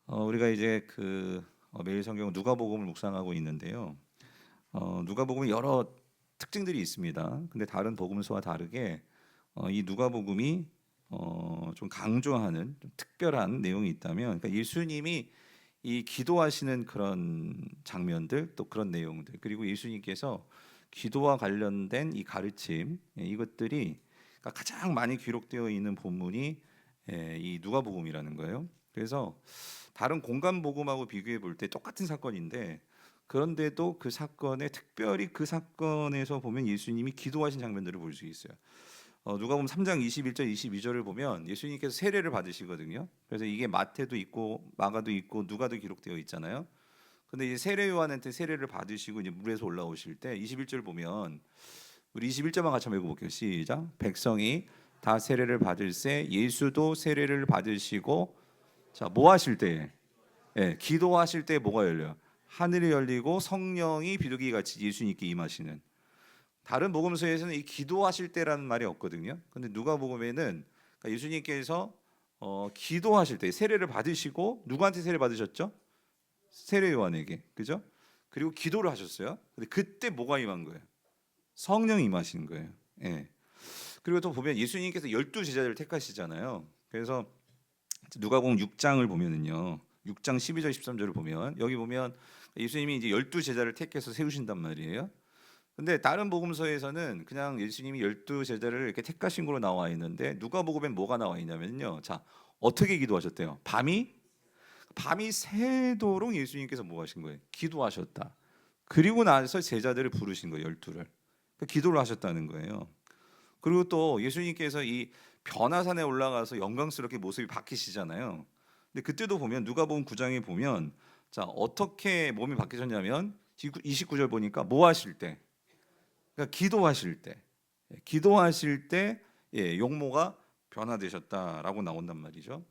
우리가 이제 매일 성경 누가복음을 묵상하고 있는데요. 누가복음은 여러 특징들이 있습니다. 근데 다른 복음서와 다르게 이 누가복음이 좀 강조하는 좀 특별한 내용이 있다면, 그러니까 예수님이 이 기도하시는 그런 장면들, 또 그런 내용들, 그리고 예수님께서 기도와 관련된 이 가르침, 이것들이 그러니까 가장 많이 기록되어 있는 본문이 이 누가복음이라는 거예요. 그래서 다른 공간 복음하고 비교해 볼 때 똑같은 사건인데, 그런데도 그 사건에 특별히 그 사건에서 보면 예수님이 기도하신 장면들을 볼 수 있어요. 누가복음 3장 21절 22절을 보면 예수님께서 세례를 받으시거든요. 그래서 이게 마태도 있고 마가도 있고 누가도 기록되어 있잖아요. 근데 이제 세례 요한한테 세례를 받으시고 이제 물에서 올라오실 때 21절 보면, 우리 21절만 같이 한번 읽어볼게요. 시작. 백성이 다 세례를 받을새 예수도 세례를 받으시고, 자, 뭐 하실 때? 예, 기도하실 때 뭐가 열려요? 하늘이 열리고 성령이 비둘기 같이 예수님께 임하시는. 다른 복음서에서는 이 기도하실 때라는 말이 없거든요. 근데 누가복음에는 그러니까 예수님께서 기도하실 때 세례를 받으시고, 누구한테 세례 받으셨죠? 세례 요한에게, 그죠? 그리고 기도를 하셨어요. 근데 그때 뭐가 임한 거예요? 성령이 임하신 거예요. 예. 그리고 또 보면 예수님께서 12 제자를 택하시잖아요. 그래서 누가복음 6장을 보면은요. 6장 12절 13절을 보면, 여기 보면 예수님이 이제 12 제자를 택해서 세우신단 말이에요. 근데 다른 복음서에서는 그냥 예수님이 12 제자를 이렇게 택하신 걸로 나와 있는데, 누가복음엔 뭐가 나와 있냐면요. 자, 어떻게 기도하셨대요? 밤이 새도록 예수님께서 뭐 하신 거예요? 기도하셨다. 그리고 나서 제자들을 부르신 거예요. 12를. 기도를 하셨다는 거예요. 그리고 또 예수님께서 이 변화산에 올라가서 영광스럽게 모습이 바뀌시잖아요. 근데 그때도 보면 누가복음 9장에 보면, 자, 어떻게 몸이 바뀌셨냐면 29절 보니까 뭐 하실 때? 그러니까 기도하실 때. 기도하실 때 용모가 변화되셨다라고 나온단 말이죠.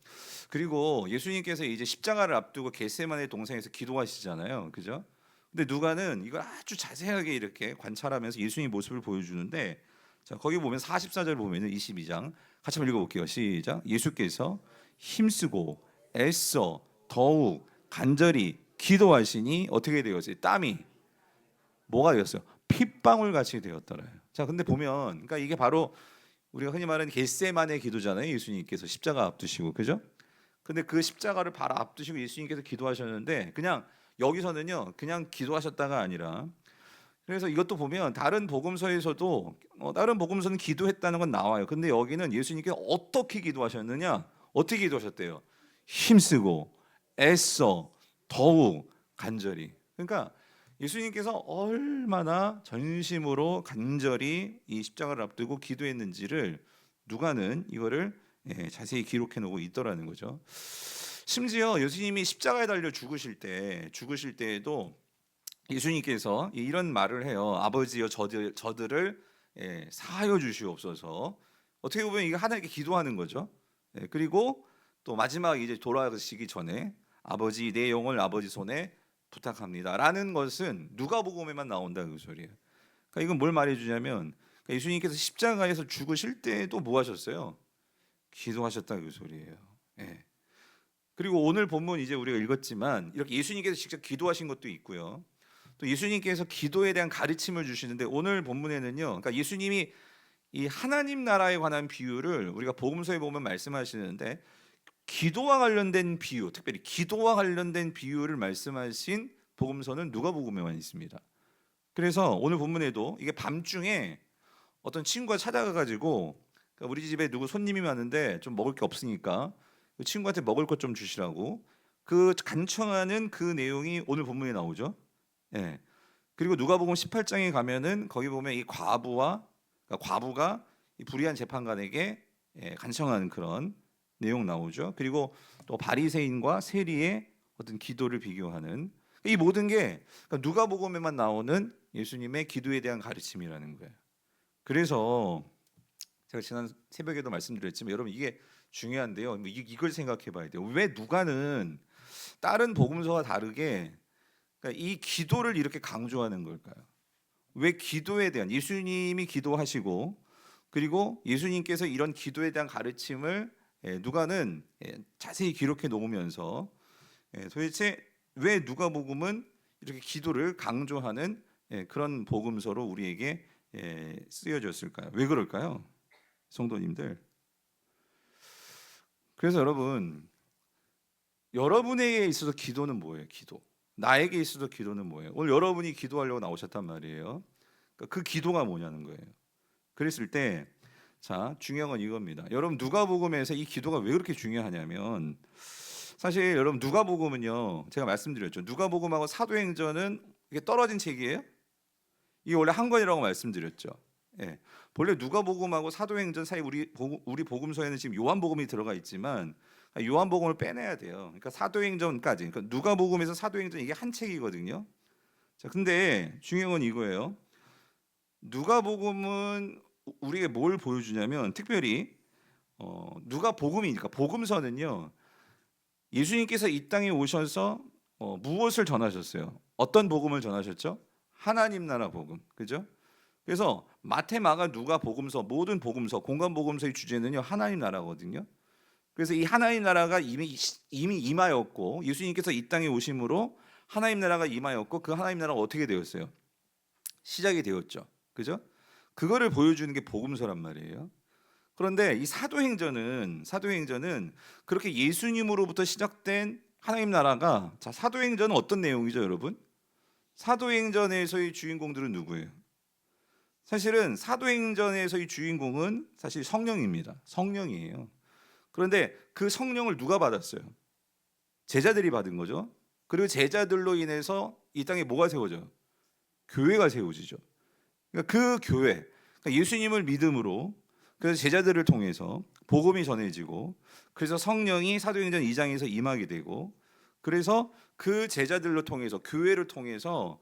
그리고 예수님께서 이제 십자가를 앞두고 겟세마네 동산에서 기도하시잖아요. 그죠? 근데 누가는 이걸 아주 자세하게 이렇게 관찰하면서 예수님 모습을 보여주는데, 자, 거기 보면 44절 보면은 22장 같이 한번 읽어볼게요. 시작. 예수께서 힘쓰고 애써 더욱 간절히 기도하시니 어떻게 되었어요? 땀이 뭐가 되었어요? 핏방울 같이 되었더래요. 자, 근데 보면, 그러니까 이게 바로 우리가 흔히 말하는 겟세마네 기도잖아요. 예수님께서 십자가 앞두시고, 그죠? 근데 그 십자가를 바로 앞두시고 예수님께서 기도하셨는데, 그냥 여기서는요, 그냥 기도하셨다가 아니라, 그래서 이것도 보면 다른 복음서에서도 다른 복음서는 기도했다는 건 나와요. 근데 여기는 예수님께서 어떻게 기도하셨느냐? 어떻게 기도하셨대요? 힘쓰고 애써 더욱 간절히. 그러니까 예수님께서 얼마나 전심으로 간절히 이 십자가를 앞두고 기도했는지를 누가는 이거를 자세히 기록해 놓고 있더라는 거죠. 심지어 예수님이 십자가에 달려 죽으실 때에도 예수님께서 이런 말을 해요. 아버지여, 저들을 사하여 주시옵소서. 어떻게 보면 이게 하나님께 기도하는 거죠. 그리고 또 마지막 이제 돌아가시기 전에 아버지, 내 영을 아버지 손에 부탁합니다라는 것은 누가복음에만 나온다 그 소리예요. 그러니까 이건 뭘 말해주냐면, 그러니까 예수님께서 십자가에서 죽으실 때도 뭐 하셨어요? 기도하셨다 그 소리예요. 예. 그리고 오늘 본문 이제 우리가 읽었지만 이렇게 예수님께서 직접 기도하신 것도 있고요. 또 예수님께서 기도에 대한 가르침을 주시는데, 오늘 본문에는요. 그러니까 예수님이 이 하나님 나라에 관한 비유를 우리가 복음서에 보면 말씀하시는데, 기도와 관련된 비유, 특별히 기도와 관련된 비유를 말씀하신 복음서는 누가복음에만 있습니다. 그래서 오늘 본문에도 이게 밤중에 어떤 친구가 찾아가 가지고, 그러니까 우리 집에 누구 손님이 왔는데 좀 먹을 게 없으니까 그 친구한테 먹을 것 좀 주시라고 그 간청하는 그 내용이 오늘 본문에 나오죠. 예. 그리고 누가복음 18장에 가면은 거기 보면 이 그러니까 과부가 이 불의한 재판관에게 간청하는 그런 내용 나오죠. 그리고 또 바리새인과 세리의 어떤 기도를 비교하는, 이 모든 게 그러니까 누가복음에만 나오는 예수님의 기도에 대한 가르침이라는 거예요. 그래서 제가 지난 새벽에도 말씀드렸지만 여러분, 이게 중요한데요. 이걸 생각해 봐야 돼요. 왜 누가는 다른 복음서와 다르게 그러니까 이 기도를 이렇게 강조하는 걸까요? 왜 기도에 대한, 예수님이 기도하시고 그리고 예수님께서 이런 기도에 대한 가르침을 누가는 자세히 기록해 놓으면서 도대체 왜 누가복음은 이렇게 기도를 강조하는 그런 복음서로 우리에게 쓰여졌을까요? 왜 그럴까요? 성도님들. 그래서 여러분에게 있어서 기도는 뭐예요? 기도. 나에게 있어서 기도는 뭐예요? 오늘 여러분이 기도하려고 나오셨단 말이에요. 그러니까 그 기도가 뭐냐는 거예요. 그랬을 때, 자, 중요한 건 이겁니다. 여러분 누가복음에서 이 기도가 왜 그렇게 중요하냐면, 사실 여러분 누가복음은요, 제가 말씀드렸죠. 누가복음하고 사도행전은 이게 떨어진 책이에요. 이게 원래 한 권이라고 말씀드렸죠. 예. 본래 누가복음하고 사도행전 사이 우리 복음서에는 지금 요한복음이 들어가 있지만 요한복음을 빼내야 돼요. 그러니까 사도행전까지. 그러니까 누가복음에서 사도행전 이게 한 책이거든요. 자, 근데 중요한 건 이거예요. 누가복음은 우리에게 뭘 보여주냐면 특별히 누가복음이니까 복음서는요. 예수님께서 이 땅에 오셔서 무엇을 전하셨어요? 어떤 복음을 전하셨죠? 하나님 나라 복음. 그죠? 그래서 마태, 마가, 누가 복음서 모든 복음서 공간 복음서의 주제는요. 하나님 나라거든요. 그래서 이 하나님 나라가 이미 임하였고 예수님께서 이 땅에 오심으로 하나님 나라가 임하였고 그 하나님 나라가 어떻게 되었어요? 시작이 되었죠. 그죠? 그거를 보여주는 게 복음서란 말이에요. 그런데 이 사도행전은 그렇게 예수님으로부터 시작된 하나님 나라가 자, 사도행전은 어떤 내용이죠, 여러분? 사도행전에서의 주인공들은 누구예요? 사실은 사도행전에서의 주인공은 사실 성령입니다. 성령이에요. 그런데 그 성령을 누가 받았어요? 제자들이 받은 거죠. 그리고 제자들로 인해서 이 땅에 뭐가 세워져요? 교회가 세워지죠. 그러니까 그 교회, 그러니까 예수님을 믿음으로 그래서 제자들을 통해서 복음이 전해지고 그래서 성령이 사도행전 2장에서 임하게 되고 그래서 그 제자들로 통해서 교회를 통해서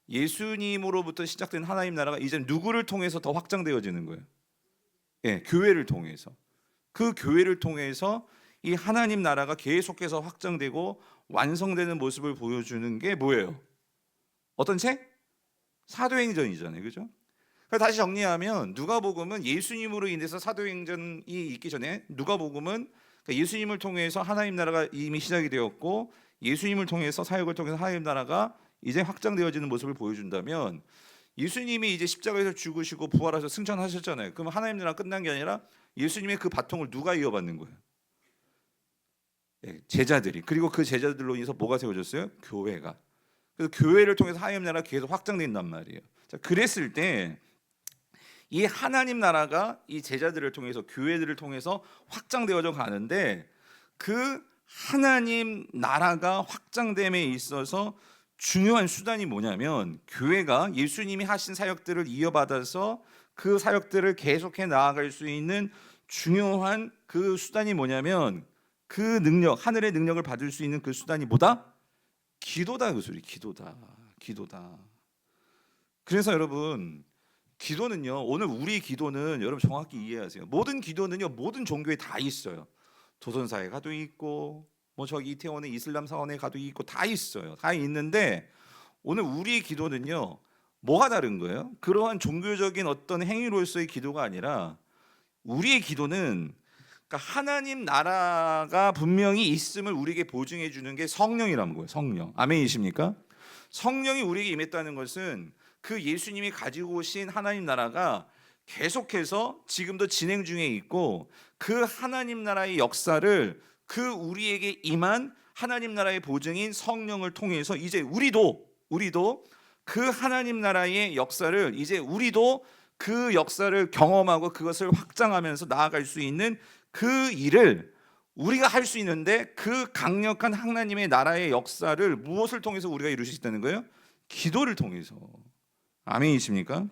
예수님으로부터 시작된 하나님 나라가 이제 누구를 통해서 더 확장되어지는 거예요? 교회를 통해서. 그 교회를 통해서 이 하나님 나라가 계속해서 확장되고 완성되는 모습을 보여주는 게 뭐예요? 어떤 책? 사도행전이잖아요. 그죠? 그러니까 다시 정리하면 누가복음은 예수님으로 인해서 사도행전이 있기 전에 누가복음은 그러니까 예수님을 통해서 하나님 나라가 이미 시작이 되었고 예수님을 통해서 사역을 통해서 하나님 나라가 이제 확장되어지는 모습을 보여준다면 예수님이 이제 십자가에서 죽으시고 부활하셔서 승천하셨잖아요. 그럼 하나님 나라 끝난 게 아니라 예수님의 그 바통을 누가 이어받는 거예요? 제자들이. 그리고 그 제자들로 인해서 뭐가 세워졌어요? 교회가. 그래서 교회를 통해서 하나님 나라가 계속 확장된단 말이에요. 자, 그랬을 때 이 하나님 나라가 이 제자들을 통해서 교회들을 통해서 확장되어져 가는데 그 하나님 나라가 확장됨에 있어서 중요한 수단이 뭐냐면 교회가 예수님이 하신 사역들을 이어받아서 그 사역들을 계속해 나아갈 수 있는 중요한 그 수단이 뭐냐면 그 능력, 하늘의 능력을 받을 수 있는 그 수단이 뭐다? 기도다. 그 소리. 기도다. 그래서 여러분 기도는요. 오늘 우리 기도는 여러분 정확히 이해하세요. 모든 기도는요. 모든 종교에 다 있어요. 조선사에 가도 있고 뭐 저기 이태원의 이슬람 사원에 가도 있고 다 있어요. 다 있는데 오늘 우리의 기도는요. 뭐가 다른 거예요? 그러한 종교적인 어떤 행위로서의 기도가 아니라 우리의 기도는 그러니까 하나님 나라가 분명히 있음을 우리에게 보증해 주는 게 성령이라는 거예요. 성령. 아멘이십니까? 성령이 우리에게 임했다는 것은 그 예수님이 가지고 오신 하나님 나라가 계속해서 지금도 진행 중에 있고 그 하나님 나라의 역사를 그 우리에게 임한 하나님 나라의 보증인 성령을 통해서 이제 우리도 그 하나님 나라의 역사를 이제 우리도 그 역사를 경험하고 그것을 확장하면서 나아갈 수 있는 그 일을 우리가 할 수 있는데 그 강력한 하나님의 나라의 역사를 무엇을 통해서 우리가 이룰 수 있다는 거예요? 기도를 통해서. 아멘이십니까?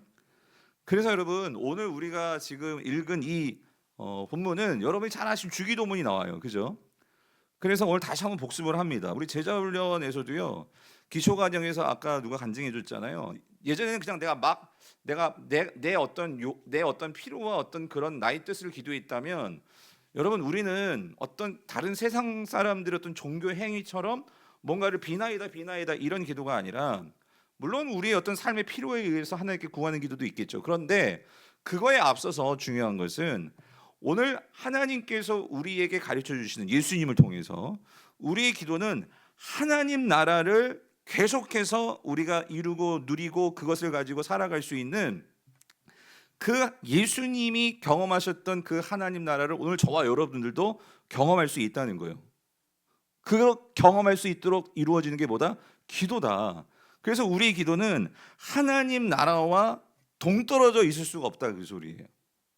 그래서 여러분 오늘 우리가 지금 읽은 이 본문은 여러분이 잘 아시는 주기도문이 나와요. 그죠? 그래서 오늘 다시 한번 복습을 합니다. 우리 제자훈련에서도요. 기초과정에서 아까 누가 간증해 줬잖아요. 예전에는 그냥 내가 내 어떤 필요와 어떤 그런 나의 뜻을 기도했다면 여러분 우리는 어떤 다른 세상 사람들의 어떤 종교 행위처럼 뭔가를 비나이다 이런 기도가 아니라 물론 우리의 어떤 삶의 필요에 의해서 하나님께 구하는 기도도 있겠죠. 그런데 그거에 앞서서 중요한 것은 오늘 하나님께서 우리에게 가르쳐 주시는 예수님을 통해서 우리의 기도는 하나님 나라를 계속해서 우리가 이루고 누리고 그것을 가지고 살아갈 수 있는 그 예수님이 경험하셨던 그 하나님 나라를 오늘 저와 여러분들도 경험할 수 있다는 거예요. 그 경험할 수 있도록 이루어지는 게 뭐다? 기도다. 그래서 우리의 기도는 하나님 나라와 동떨어져 있을 수가 없다, 그 소리예요.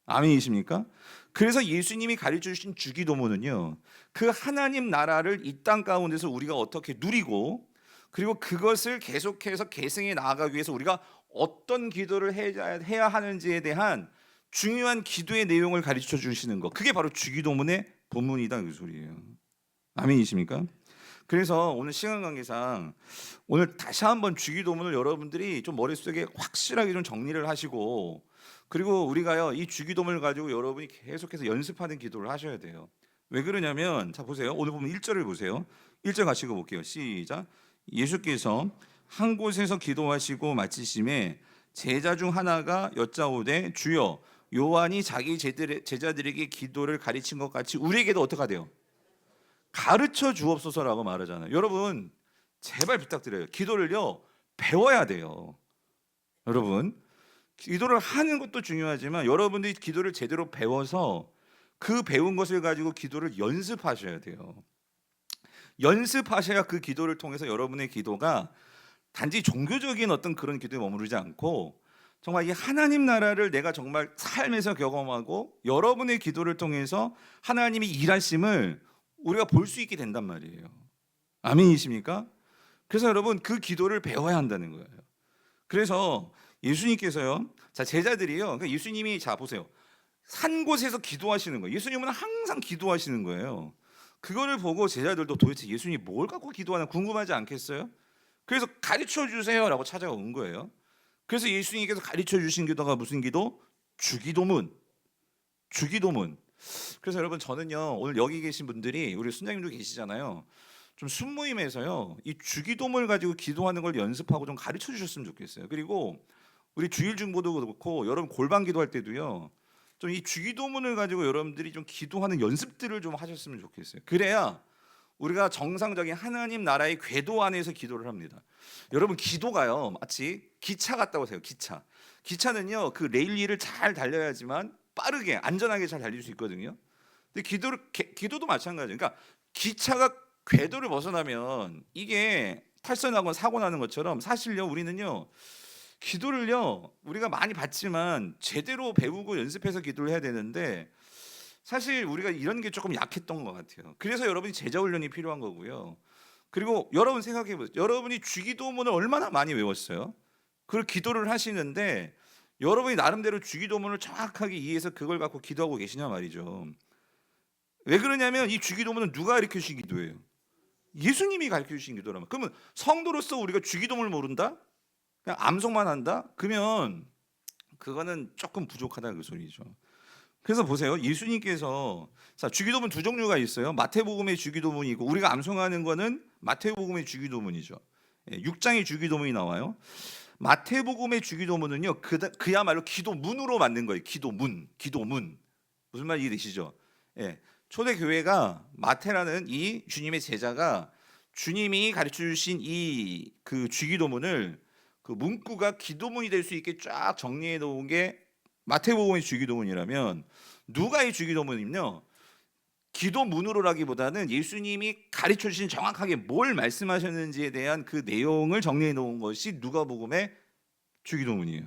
아멘이십니까? 그래서 예수님이 가르쳐 주신 주기도문은요, 그 하나님 나라를 이 땅 가운데서 우리가 어떻게 누리고, 그리고 그것을 계속해서 계승해 나아가기 위해서 우리가 어떤 기도를 해야 하는지에 대한 중요한 기도의 내용을 가르쳐 주시는 것, 그게 바로 주기도문의 본문이다, 그 소리예요. 아멘이십니까? 그래서 오늘 시간 관계상 오늘 다시 한번 주기도문을 여러분들이 좀 머릿속에 확실하게 좀 정리를 하시고, 그리고 우리가요 이 주기도문을 가지고 여러분이 계속해서 연습하는 기도를 하셔야 돼요. 왜 그러냐면, 자 보세요. 오늘 보면 1절을 보세요. 1절 같이 읽어볼게요. 시작. 예수께서 한 곳에서 기도하시고 마치심에 제자 중 하나가 여짜오되 주여, 요한이 자기 제자들에게 기도를 가르친 것 같이 우리에게도 어떻게 하대요? 가르쳐 주옵소서라고 말하잖아요. 여러분 제발 부탁드려요. 기도를요 배워야 돼요. 여러분 기도를 하는 것도 중요하지만 여러분들이 기도를 제대로 배워서 그 배운 것을 가지고 기도를 연습하셔야 돼요. 연습하셔야 그 기도를 통해서 여러분의 기도가 단지 종교적인 어떤 그런 기도에 머무르지 않고 정말 이 하나님 나라를 내가 정말 삶에서 경험하고 여러분의 기도를 통해서 하나님이 일하심을 우리가 볼 수 있게 된단 말이에요. 아멘이십니까? 그래서 여러분 그 기도를 배워야 한다는 거예요. 그래서 예수님께서요, 자 제자들이요, 그러니까 예수님이 자 보세요, 산 곳에서 기도하시는 거예요. 예수님은 항상 기도하시는 거예요. 그거를 보고 제자들도 도대체 예수님이 뭘 갖고 기도하나 궁금하지 않겠어요? 그래서 가르쳐 주세요라고 찾아온 거예요. 그래서 예수님께서 가르쳐 주신 기도가 무슨 기도? 주기도문. 주기도문. 그래서 여러분 저는요 오늘 여기 계신 분들이, 우리 순장님도 계시잖아요, 좀 순모임에서요 이 주기도문을 가지고 기도하는 걸 연습하고 좀 가르쳐 주셨으면 좋겠어요. 그리고 우리 주일 중보도 그렇고 여러분 골방 기도할 때도요 좀 이 주기도문을 가지고 여러분들이 좀 기도하는 연습들을 좀 하셨으면 좋겠어요. 그래야 우리가 정상적인 하나님 나라의 궤도 안에서 기도를 합니다. 여러분 기도가요 마치 기차 같다고 해요. 기차는요 그 레일 위를 잘 달려야지만 빠르게 안전하게 잘 달릴 수 있거든요. 근데 기도도 마찬가지예요. 그러니까 기차가 궤도를 벗어나면 이게 탈선하거나 사고 나는 것처럼 사실요 우리는요 기도를요 우리가 많이 받지만 제대로 배우고 연습해서 기도를 해야 되는데 사실 우리가 이런 게 조금 약했던 것 같아요. 그래서 여러분이 제자 훈련이 필요한 거고요. 그리고 여러분 생각해 보세요. 여러분이 주기도문을 얼마나 많이 외웠어요? 그걸 기도를 하시는데 여러분이 나름대로 주기도문을 정확하게 이해해서 그걸 갖고 기도하고 계시냐 말이죠. 왜 그러냐면 이 주기도문은 누가 가르쳐 주신 기도예요? 예수님이 가르쳐 주신 기도라면. 그러면 성도로서 우리가 주기도문을 모른다? 그냥 암송만 한다? 그러면 그거는 조금 부족하다 그 소리죠. 그래서 보세요. 예수님께서 자 주기도문 두 종류가 있어요. 마태복음의 주기도문이고 우리가 암송하는 거는 마태복음의 주기도문이죠. 6장의 주기도문이 나와요. 마태복음의 주기도문은요 그야말로 기도문으로 만든 거예요. 기도문. 무슨 말 이해되시죠? 예. 초대교회가 마태라는 이 주님의 제자가 주님이 가르쳐 주신 이 그 주기도문을 그 문구가 기도문이 될 수 있게 쫙 정리해 놓은 게 마태복음의 주기도문이라면, 누가 이 주기도문은요 기도문으로라기보다는 예수님이 가르쳐 주신 정확하게 뭘 말씀하셨는지에 대한 그 내용을 정리해 놓은 것이 누가복음의 주기도문이에요.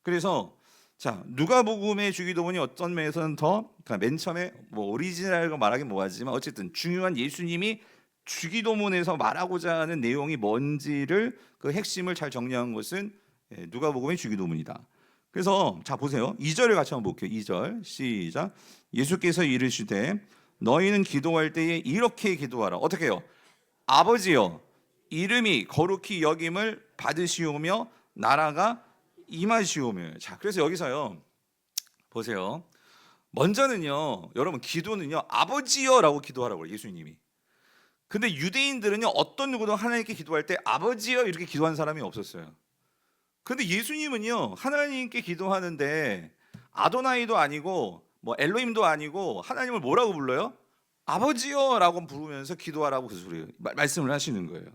그래서 자 누가복음의 주기도문이 어떤 면에서는 더 그러니까 맨 처음에 뭐 오리지널이라고 말하긴 뭐하지만 어쨌든 중요한 예수님이 주기도문에서 말하고자 하는 내용이 뭔지를 그 핵심을 잘 정리한 것은 누가복음의 주기도문이다. 그래서 자 보세요. 2절을 같이 한번 볼게요. 2절 시작. 예수께서 이르시되 너희는 기도할 때에 이렇게 기도하라. 어떻게 해요? 아버지여 이름이 거룩히 여김을 받으시오며 나라가 임하시오며. 자 그래서 여기서요 보세요. 먼저는요 여러분 기도는요 아버지여라고 기도하라고 해요 예수님이. 근데 유대인들은요 어떤 누구도 하나님께 기도할 때 아버지여 이렇게 기도한 사람이 없었어요. 근데 예수님은요 하나님께 기도하는데 아도나이도 아니고 뭐 엘로힘도 아니고 하나님을 뭐라고 불러요? 아버지요라고 부르면서 기도하라고 그 소리예요. 말씀을 하시는 거예요.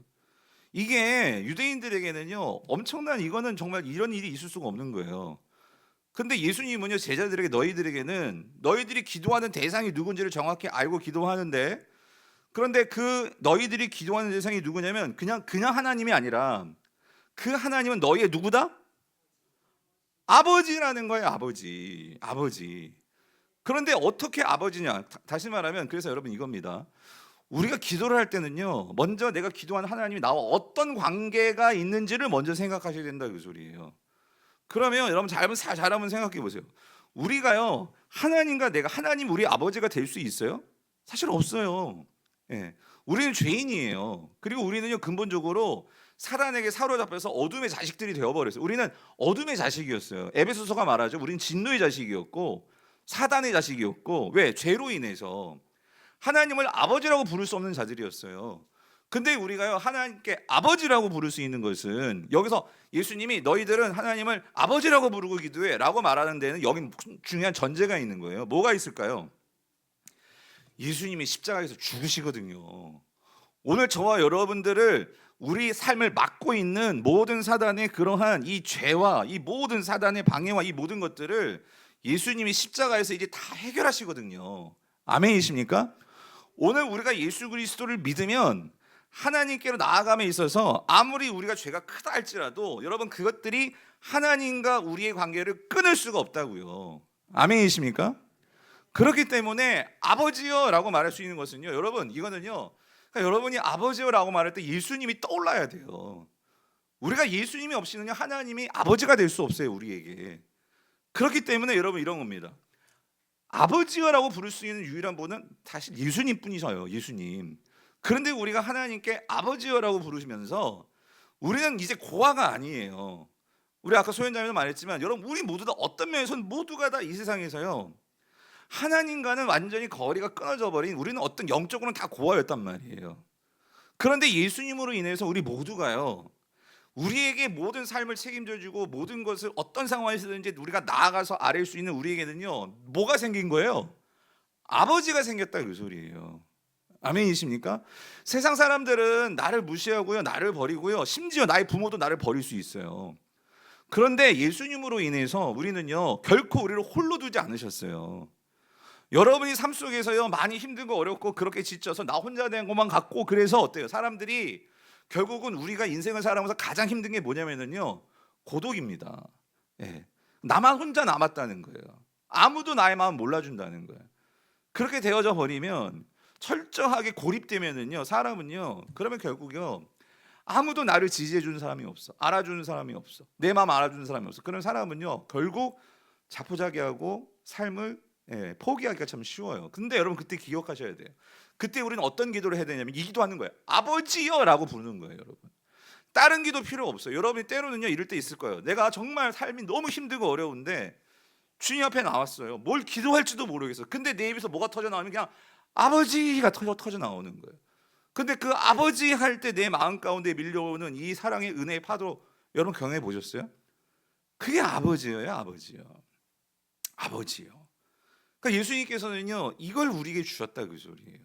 이게 유대인들에게는요 엄청난, 이거는 정말 이런 일이 있을 수가 없는 거예요. 근데 예수님은요 제자들에게, 너희들에게는 너희들이 기도하는 대상이 누군지를 정확히 알고 기도하는데, 그런데 그 너희들이 기도하는 대상이 누구냐면 그냥 하나님이 아니라 그 하나님은 너희의 누구다? 아버지라는 거예요. 아버지. 그런데 어떻게 아버지냐? 다시 말하면, 그래서 여러분 이겁니다. 우리가 기도를 할 때는요 먼저 내가 기도하는 하나님이 나와 어떤 관계가 있는지를 먼저 생각하셔야 된다, 그 소리예요. 그러면 여러분 잘 한번 생각해 보세요. 우리가요 하나님 우리 아버지가 될 수 있어요? 사실 없어요. 예. 우리는 죄인이에요. 그리고 우리는요 근본적으로 사단에게 사로잡혀서 어둠의 자식들이 되어버렸어요. 우리는 어둠의 자식이었어요. 에베소서가 말하죠. 우리는 진노의 자식이었고 사단의 자식이었고, 왜? 죄로 인해서 하나님을 아버지라고 부를 수 없는 자들이었어요. 근데 우리가요 하나님께 아버지라고 부를 수 있는 것은, 여기서 예수님이 너희들은 하나님을 아버지라고 부르고 기도해 라고 말하는 데는 여기 중요한 전제가 있는 거예요. 뭐가 있을까요? 예수님이 십자가에서 죽으시거든요. 오늘 저와 여러분들을, 우리 삶을 막고 있는 모든 사단의 그러한 이 죄와 이 모든 사단의 방해와 이 모든 것들을 예수님이 십자가에서 이제 다 해결하시거든요. 아멘이십니까? 오늘 우리가 예수 그리스도를 믿으면 하나님께로 나아감에 있어서 아무리 우리가 죄가 크다 할지라도 여러분 그것들이 하나님과 우리의 관계를 끊을 수가 없다고요. 아멘이십니까? 그렇기 때문에 아버지요라고 말할 수 있는 것은요, 여러분 이거는요, 그러니까 여러분이 아버지요라고 말할 때 예수님이 떠올라야 돼요. 우리가 예수님이 없이는요 하나님이 아버지가 될 수 없어요, 우리에게. 그렇기 때문에 여러분 이런 겁니다. 아버지요라고 부를 수 있는 유일한 분은 사실 예수님뿐이셔요, 예수님. 그런데 우리가 하나님께 아버지요라고 부르시면서 우리는 이제 고아가 아니에요. 우리 아까 소연자매도 말했지만 여러분 우리 모두 다 어떤 면에서는 모두가 다 이 세상에서요 하나님과는 완전히 거리가 끊어져 버린, 우리는 어떤 영적으로는 다 고아였단 말이에요. 그런데 예수님으로 인해서 우리 모두가요 우리에게 모든 삶을 책임져 주고 모든 것을 어떤 상황에서든지 우리가 나아가서 아뢰일 수 있는 우리에게는요 뭐가 생긴 거예요? 아버지가 생겼다, 그 소리예요. 아멘이십니까? 세상 사람들은 나를 무시하고요 나를 버리고요 심지어 나의 부모도 나를 버릴 수 있어요. 그런데 예수님으로 인해서 우리는요 결코 우리를 홀로 두지 않으셨어요. 여러분이 삶 속에서요 많이 힘들고 어렵고 그렇게 지쳐서 나 혼자 된 것만 같고, 그래서 어때요? 사람들이 결국은 우리가 인생을 살아가면서 가장 힘든 게 뭐냐면요 고독입니다. 예. 나만 혼자 남았다는 거예요. 아무도 나의 마음 몰라준다는 거예요. 그렇게 되어져 버리면, 철저하게 고립되면은요 사람은요 그러면 결국요 아무도 나를 지지해 주는 사람이 없어, 알아주는 사람이 없어, 내 마음 알아주는 사람이 없어. 그런 사람은요 결국 자포자기하고 삶을 포기하기가 참 쉬워요. 근데 여러분 그때 기억하셔야 돼요. 그때 우리는 어떤 기도를 해야 되냐면 이 기도하는 거예요. 아버지요라고 부르는 거예요, 여러분. 다른 기도 필요 없어요. 여러분이 때로는요 이럴 때 있을 거예요. 내가 정말 삶이 너무 힘들고 어려운데 주님 앞에 나왔어요. 뭘 기도할지도 모르겠어. 근데 내 입에서 뭐가 터져 나오면 그냥 아버지가 터져 나오는 거예요. 근데 그 아버지 할 때 내 마음 가운데 밀려오는 이 사랑의 은혜의 파도, 여러분 경험해 보셨어요? 그게 아버지예요, 아버지요. 그러니까 예수님께서는요 이걸 우리에게 주셨다, 그 소리예요.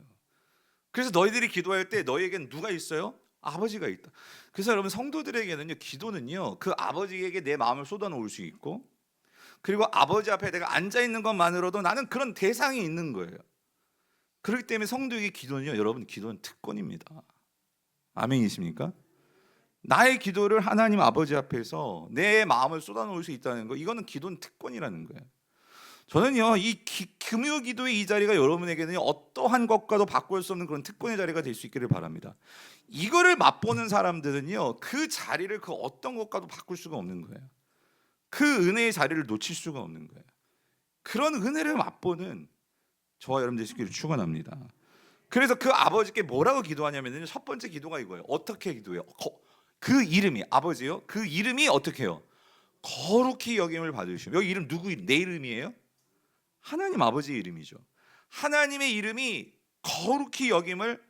그래서 너희들이 기도할 때 너희에겐 누가 있어요? 아버지가 있다. 그래서 여러분 성도들에게는요 기도는요 그 아버지에게 내 마음을 쏟아놓을 수 있고, 그리고 아버지 앞에 내가 앉아 있는 것만으로도 나는 그런 대상이 있는 거예요. 그렇기 때문에 성도에게 기도는요 여러분 기도는 특권입니다. 아멘이십니까? 나의 기도를 하나님 아버지 앞에서 내 마음을 쏟아놓을 수 있다는 거, 이거는 기도는 특권이라는 거예요. 저는요 이 금요 기도의 이 자리가 여러분에게는 어떠한 것과도 바꿀 수 없는 그런 특권의 자리가 될 수 있기를 바랍니다. 이거를 맛보는 사람들은요 그 자리를 그 어떤 것과도 바꿀 수가 없는 거예요. 그 은혜의 자리를 놓칠 수가 없는 거예요. 그런 은혜를 맛보는 저와 여러분 되시기를 축원합니다. 그래서 그 아버지께 뭐라고 기도하냐면요 첫 번째 기도가 이거예요. 어떻게 기도해요? 그 이름이 아버지요. 그 이름이 어떻게 해요? 거룩히 여김을 받으시오. 여기 이름 누구 내 이름이에요? 하나님 아버지의 이름이죠. 하나님의 이름이 거룩히 여김을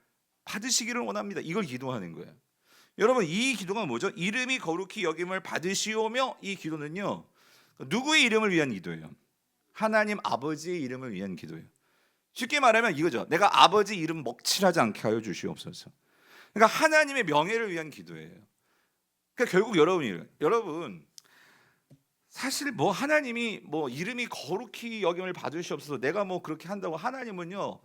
받으시기를 원합니다. 이걸 기도하는 거예요. 여러분 이 기도가 뭐죠? 이름이 거룩히 여김을 받으시오며, 이 기도는요 누구의 이름을 위한 기도예요? 하나님 아버지의 이름을 위한 기도예요. 쉽게 말하면 이거죠. 내가 아버지 이름 먹칠하지 않게 하여 주시옵소서. 그러니까 하나님의 명예를 위한 기도예요. 그러니까 결국 여러분 사실 뭐 하나님이 뭐 이름이 거룩히 여김을 받으시옵소서 내가 뭐 그렇게 한다고 하나님은요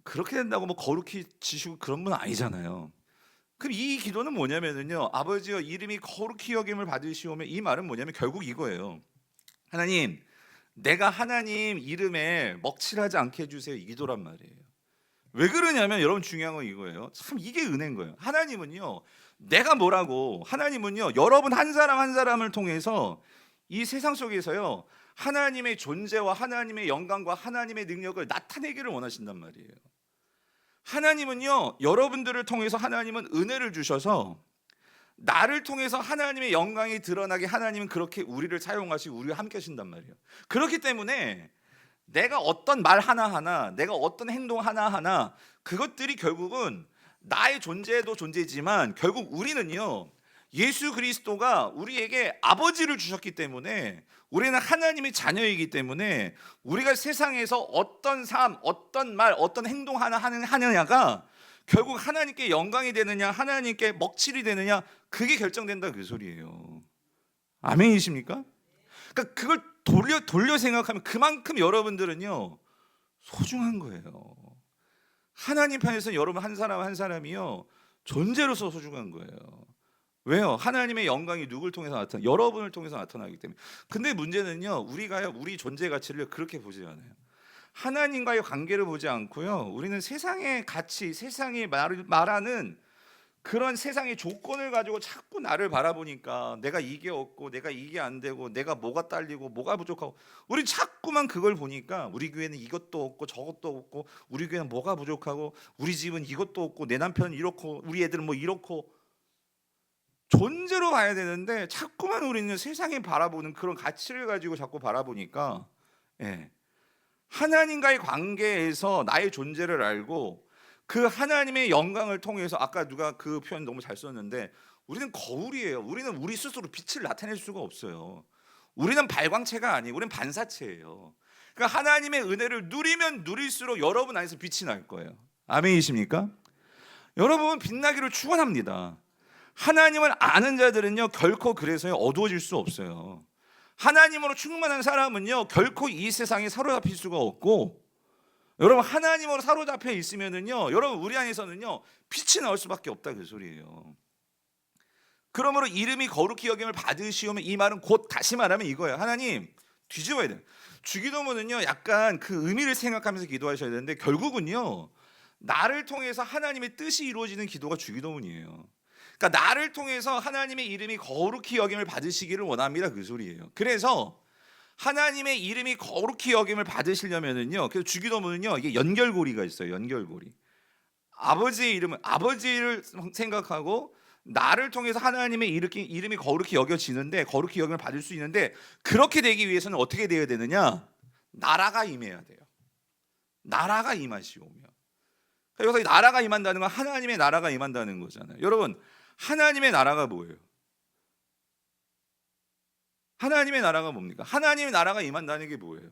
그렇게 된다고 뭐 거룩히 지시고 그런 분 아니잖아요. 그럼 이 기도는 뭐냐면은요 아버지여 이름이 거룩히 여김을 받으시오면 이 말은 뭐냐면 결국 이거예요. 하나님 내가 하나님 이름에 먹칠하지 않게 해주세요 이 기도란 말이에요. 왜 그러냐면 여러분 중요한 건 이거예요. 참 이게 은혜인 거예요. 하나님은요 내가 뭐라고 하나님은요 여러분 한 사람 한 사람을 통해서 이 세상 속에서요 하나님의 존재와 하나님의 영광과 하나님의 능력을 나타내기를 원하신단 말이에요. 하나님은요 여러분들을 통해서 하나님은 은혜를 주셔서 나를 통해서 하나님의 영광이 드러나게 하나님은 그렇게 우리를 사용하시고 우리와 함께 하신단 말이에요. 그렇기 때문에 내가 어떤 말 하나하나 내가 어떤 행동 하나하나 그것들이 결국은 나의 존재도 존재지만 결국 우리는요 예수 그리스도가 우리에게 아버지를 주셨기 때문에 우리는 하나님의 자녀이기 때문에 우리가 세상에서 어떤 삶, 어떤 말, 어떤 행동 하느냐가 결국 하나님께 영광이 되느냐 하나님께 먹칠이 되느냐 그게 결정된다 그 소리예요. 아멘이십니까? 그러니까 그걸 돌려 생각하면 그만큼 여러분들은요 소중한 거예요. 하나님 편에서 여러분 한 사람 한 사람이요 존재로서 소중한 거예요. 왜요? 하나님의 영광이 누굴 통해서 여러분을 통해서 나타나기 때문에. 근데 문제는요 우리가요 우리 존재 가치를 그렇게 보지 않아요. 하나님과의 관계를 보지 않고요 우리는 세상의 가치, 세상이 말하는 그런 세상의 조건을 가지고 자꾸 나를 바라보니까 내가 이게 없고 내가 이게 안 되고 내가 뭐가 딸리고 뭐가 부족하고 우리 자꾸만 그걸 보니까 우리 교회는 이것도 없고 저것도 없고 우리 교회는 뭐가 부족하고 우리 집은 이것도 없고 내 남편은 이렇고 우리 애들은 뭐 이렇고 존재로 봐야 되는데 자꾸만 우리는 세상에 바라보는 그런 가치를 가지고 자꾸 바라보니까 하나님과의 관계에서 나의 존재를 알고 그 하나님의 영광을 통해서 아까 누가 그 표현 너무 잘 썼는데 우리는 거울이에요. 우리는 우리 스스로 빛을 나타낼 수가 없어요. 우리는 발광체가 아니에요. 우리는 반사체예요. 그러니까 하나님의 은혜를 누리면 누릴수록 여러분 안에서 빛이 날 거예요. 아멘이십니까? 여러분 빛나기를 축원합니다. 하나님을 아는 자들은요 결코 그래서요 어두워질 수 없어요. 하나님으로 충만한 사람은요 결코 이 세상에 사로잡힐 수가 없고 여러분 하나님으로 사로잡혀 있으면은요 여러분 우리 안에서는요 빛이 나올 수밖에 없다 그 소리예요. 그러므로 이름이 거룩히 여김을 받으시오면 이 말은 곧 다시 말하면 이거예요. 하나님 뒤집어야 돼요. 주기도문은요 약간 그 의미를 생각하면서 기도하셔야 되는데 결국은요 나를 통해서 하나님의 뜻이 이루어지는 기도가 주기도문이에요. 그러니까 나를 통해서 하나님의 이름이 거룩히 여김을 받으시기를 원합니다 그 소리예요. 그래서 하나님의 이름이 거룩히 여김을 받으시려면은요 그래서 주기도문은요 이게 연결고리가 있어요. 연결고리. 아버지의 이름은 아버지를 생각하고 나를 통해서 하나님의 이름이 거룩히 여겨지는데 거룩히 여김을 받을 수 있는데 그렇게 되기 위해서는 어떻게 되어야 되느냐 나라가 임해야 돼요. 나라가 임하시오며 여기서 나라가 임한다는 건 하나님의 나라가 임한다는 거잖아요. 여러분 하나님의 나라가 뭐예요? 하나님의 나라가 뭡니까? 하나님의 나라가 임한다는 게 뭐예요?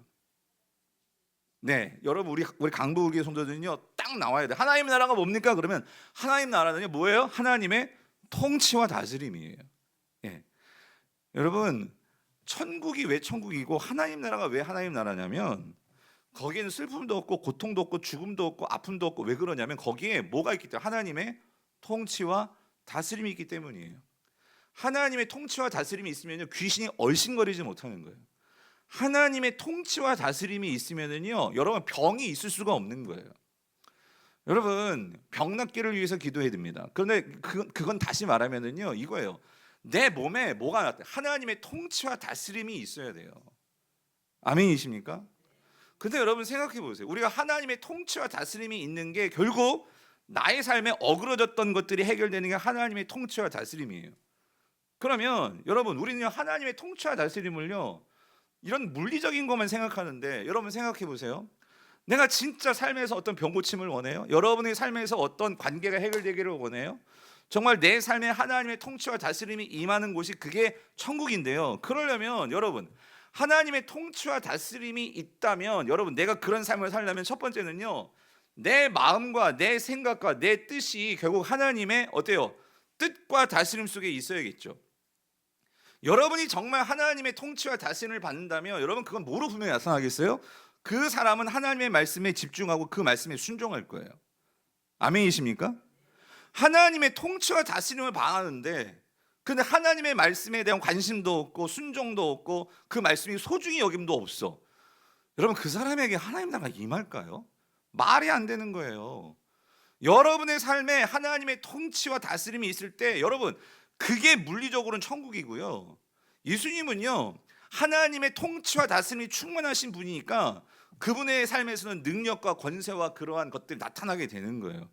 네, 여러분 우리 강부울기의 성도들은요 딱 나와야 돼. 하나님의 나라가 뭡니까? 그러면 하나님 나라는요 뭐예요? 하나님의 통치와 다스림이에요. 여러분 천국이 왜 천국이고 하나님 나라가 왜 하나님 나라냐면 거기에는 슬픔도 없고 고통도 없고 죽음도 없고 아픔도 없고 왜 그러냐면 거기에 뭐가 있기 때문에 하나님의 통치와 다스림이 있기 때문이에요. 하나님의 통치와 다스림이 있으면요 귀신이 얼씬거리지 못하는 거예요. 하나님의 통치와 다스림이 있으면은요 여러분 병이 있을 수가 없는 거예요. 여러분 병 낫기를 위해서 기도해야 됩니다. 그런데 그건 다시 말하면은요 이거예요. 내 몸에 뭐가 낫다? 하나님의 통치와 다스림이 있어야 돼요. 아멘이십니까? 근데 여러분 생각해 보세요. 우리가 하나님의 통치와 다스림이 있는 게 결국 나의 삶에 어그러졌던 것들이 해결되는 게 하나님의 통치와 다스림이에요. 그러면 여러분 우리는 하나님의 통치와 다스림을요 이런 물리적인 것만 생각하는데 여러분 생각해 보세요. 내가 진짜 삶에서 어떤 병 고침을 원해요? 여러분의 삶에서 어떤 관계가 해결되기를 원해요? 정말 내 삶에 하나님의 통치와 다스림이 임하는 곳이 그게 천국인데요. 그러려면 여러분 하나님의 통치와 다스림이 있다면 여러분 내가 그런 삶을 살려면 첫 번째는요. 내 마음과 내 생각과 내 뜻이 결국 하나님의 어때요? 뜻과 다스림 속에 있어야겠죠. 여러분이 정말 하나님의 통치와 다스림을 받는다면 여러분 그건 뭐로 분명히 나타나겠어요? 그 사람은 하나님의 말씀에 집중하고 그 말씀에 순종할 거예요. 아멘이십니까? 하나님의 통치와 다스림을 바라는데 근데 하나님의 말씀에 대한 관심도 없고 순종도 없고 그 말씀이 소중히 여김도 없어. 여러분 그 사람에게 하나님 나라가 임할까요? 말이 안 되는 거예요. 여러분의 삶에 하나님의 통치와 다스림이 있을 때 여러분 그게 물리적으로는 천국이고요. 예수님은요 하나님의 통치와 다스림이 충만하신 분이니까 그분의 삶에서는 능력과 권세와 그러한 것들이 나타나게 되는 거예요.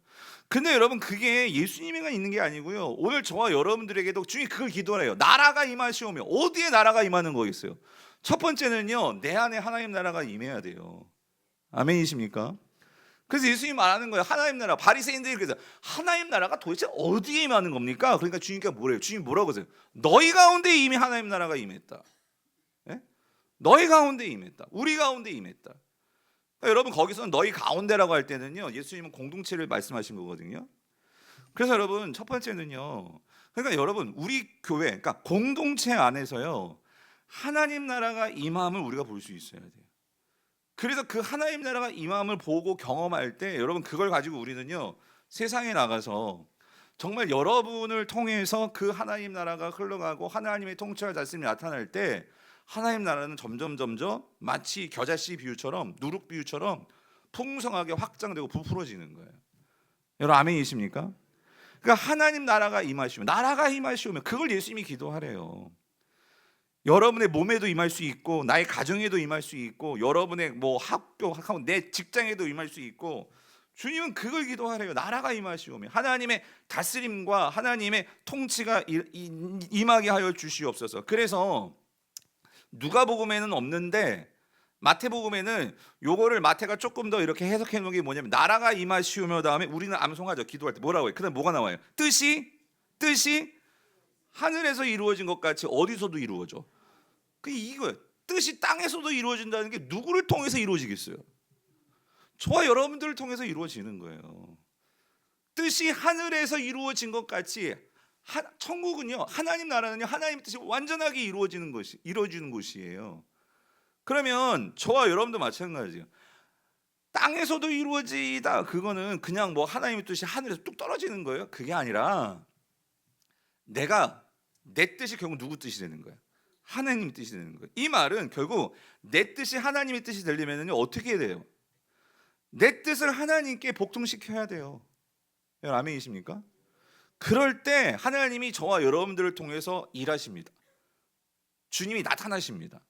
근데 여러분 그게 예수님에만 있는 게 아니고요. 오늘 저와 여러분들에게도 주님 그걸 기도해요. 나라가 임하시오며 어디에 나라가 임하는 거겠어요? 첫 번째는요 내 안에 하나님 나라가 임해야 돼요. 아멘이십니까? 그래서 예수님 말하는 거예요. 하나님 나라. 바리새인들이 그래서 하나님 나라가 도대체 어디에 임하는 겁니까? 그러니까 주님께서 뭐래요? 주님 뭐라고 하세요? 너희 가운데 이미 하나님 나라가 임했다. 예? 너희 가운데 임했다. 우리 가운데 임했다. 그러니까 여러분 거기서는 너희 가운데라고 할 때는요 예수님은 공동체를 말씀하신 거거든요. 그래서 여러분 첫 번째는요 그러니까 여러분 우리 교회 그러니까 공동체 안에서요 하나님 나라가 임함을 우리가 볼 수 있어야 돼요. 그래서 그 하나님 나라가 임함을 보고 경험할 때 여러분 그걸 가지고 우리는요 세상에 나가서 정말 여러분을 통해서 그 하나님 나라가 흘러가고 하나님의 통치와 다스림이 나타날 때 하나님 나라는 점점 마치 겨자씨 비유처럼 누룩 비유처럼 풍성하게 확장되고 부풀어지는 거예요. 여러분 아멘이십니까? 그러니까 하나님 나라가 임하시오면 그걸 예수님이 기도하래요. 여러분의 몸에도 임할 수 있고 나의 가정에도 임할 수 있고 여러분의 뭐 학교 내 직장에도 임할 수 있고 주님은 그걸 기도하래요. 나라가 임하시오며 하나님의 다스림과 하나님의 통치가 임하게 하여 주시옵소서. 그래서 누가복음에는 없는데 마태복음에는 요거를 마태가 조금 더 이렇게 해석해 놓은 게 뭐냐면 나라가 임하시오며 다음에 우리는 암송하죠. 기도할 때 뭐라고 해요? 그다음 뭐가 나와요? 뜻이 하늘에서 이루어진 것 같이 어디서도 이루어져. 그 이거예요. 뜻이 땅에서도 이루어진다는 게 누구를 통해서 이루어지겠어요? 저와 여러분들을 통해서 이루어지는 거예요. 뜻이 하늘에서 이루어진 것 같이 천국은요, 하나님 나라는요, 하나님의 뜻이 완전하게 이루어지는 곳이에요. 그러면 저와 여러분도 마찬가지예요. 땅에서도 이루어지다 그거는 그냥 뭐 하나님의 뜻이 하늘에서 뚝 떨어지는 거예요. 그게 아니라 내 뜻이 결국 누구 뜻이 되는 거예요? 하나님 뜻이 되는 거예요. 이 말은 결국 내 뜻이 하나님의 뜻이 되려면요 어떻게 해야 돼요? 내 뜻을 하나님께 복종시켜야 돼요. 여러분 아멘이십니까? 그럴 때 하나님이 저와 여러분들을 통해서 일하십니다. 주님이 나타나십니다.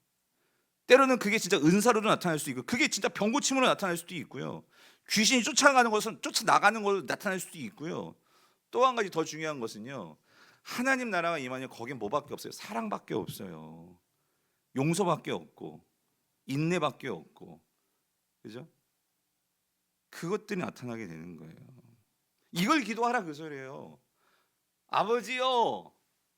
때로는 그게 진짜 은사로도 나타날 수 있고 그게 진짜 병고침으로 나타날 수도 있고요. 귀신이 쫓아나가는 걸로 나타날 수도 있고요. 또 한 가지 더 중요한 것은요. 하나님 나라가 임하면 거긴 뭐밖에 없어요? 사랑밖에 없어요. 용서밖에 없고 인내밖에 없고 그죠? 그것들이 나타나게 되는 거예요. 이걸 기도하라 그 소리예요. 아버지요